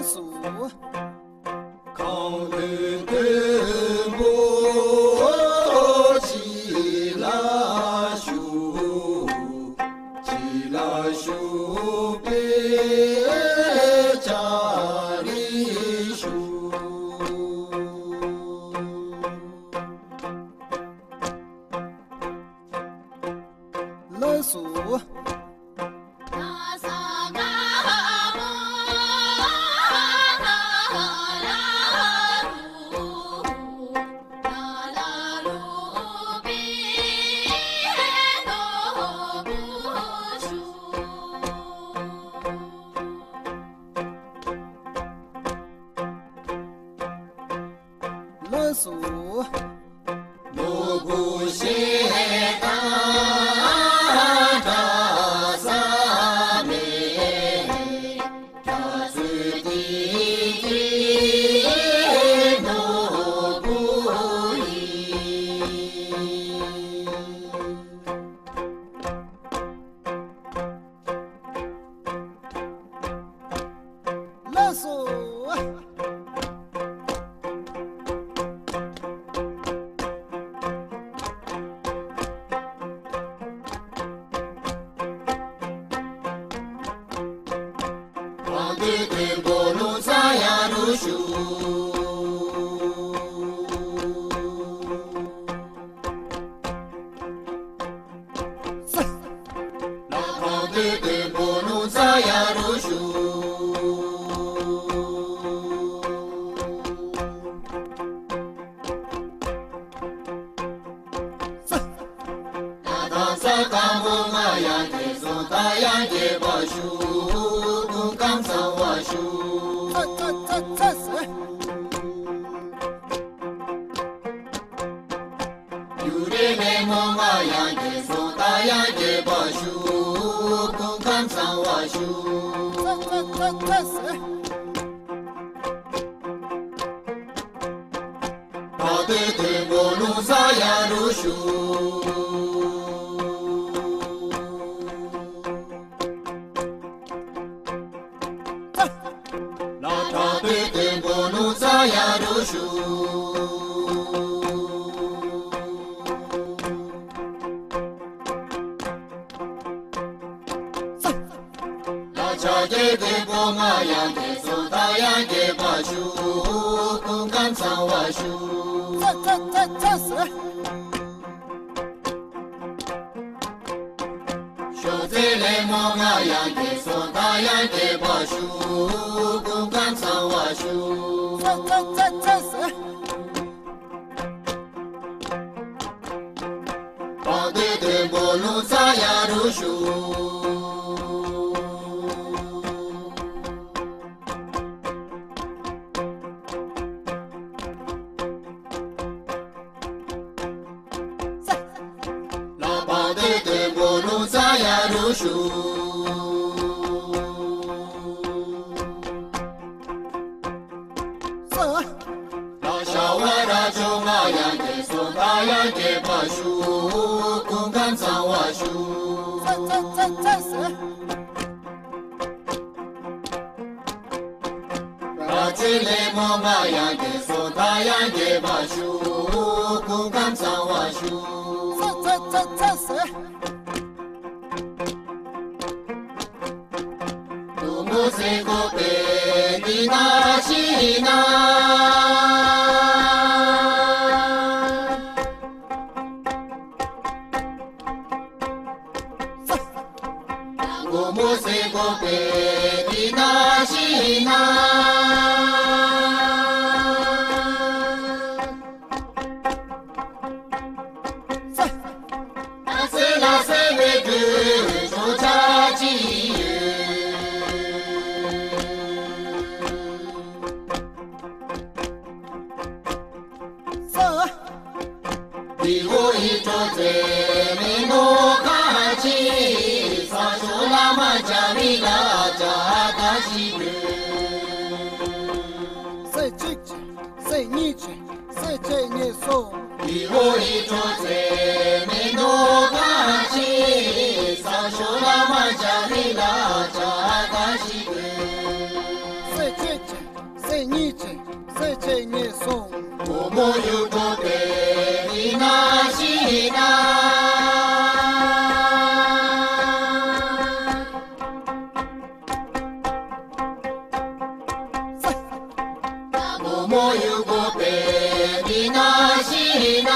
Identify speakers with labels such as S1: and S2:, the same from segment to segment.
S1: 数，
S2: 抗日的母起来修，起来修别家里修，
S1: 乐数。乐数，
S2: 锣鼓响当当三妹，他是弟弟锣鼓音。
S1: 乐数。
S2: 对波路咋样路修？老胖对波路咋样路修？那他啥干部嘛呀？给送大洋给把修。刚上我修，
S1: 这是
S2: 有的没么嘛样的，说大样的把修，刚上我修，
S1: 这是
S2: 他对我路上呀路修。对波路咋样路修？老家的对波嘛样的，说大样的把修，刚上我修。
S1: 这是
S2: 小子来么嘛样的，说大样的把修，刚上我修。
S1: 这是
S2: 把对波路咋样路修？老爸对波路咋样路修？老小娃那就那样的，说那样的把修，刚上我修。
S1: 这是
S2: 那这来么那样的，说那样的把修，刚上我修。
S1: 这是
S2: 多么是个白的那西那。多么是个白的那西那。那是为个做家鸡。你我一桌子没我看起，啥说那么家里那家大西个。
S1: 谁几句，谁你句，谁这你说。
S2: 你我一桌子没我看起，啥说那么家里那家大西个。
S1: 谁几句。这念诵，
S2: 我没有多给你那西那。我没有多给你那西那。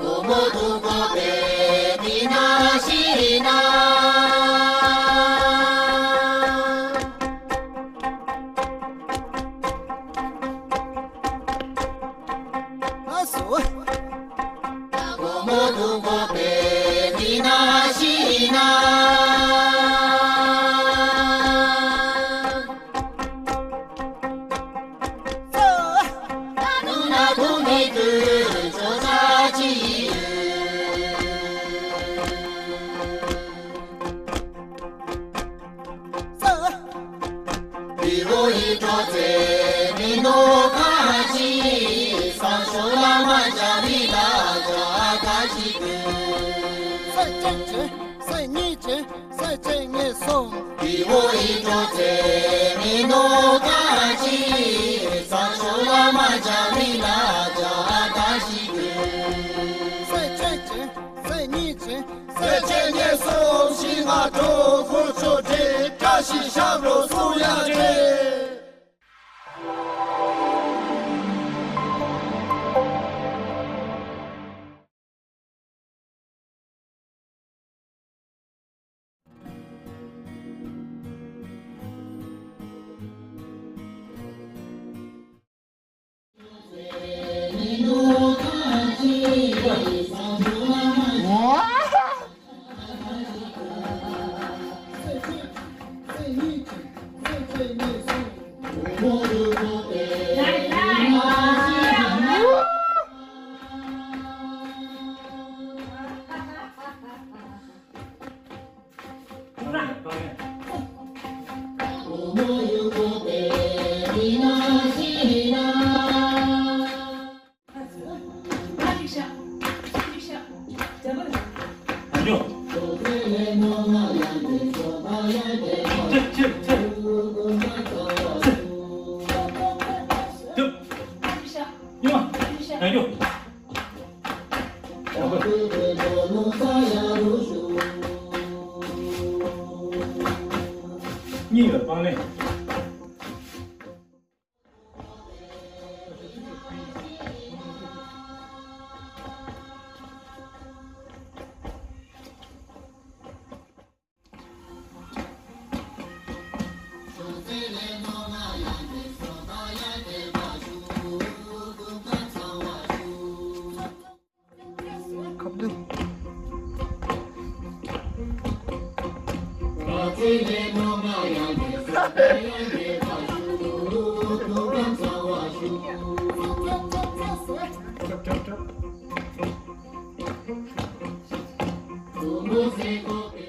S2: 我没读过别的那西那。我没读过别的那西那。Músico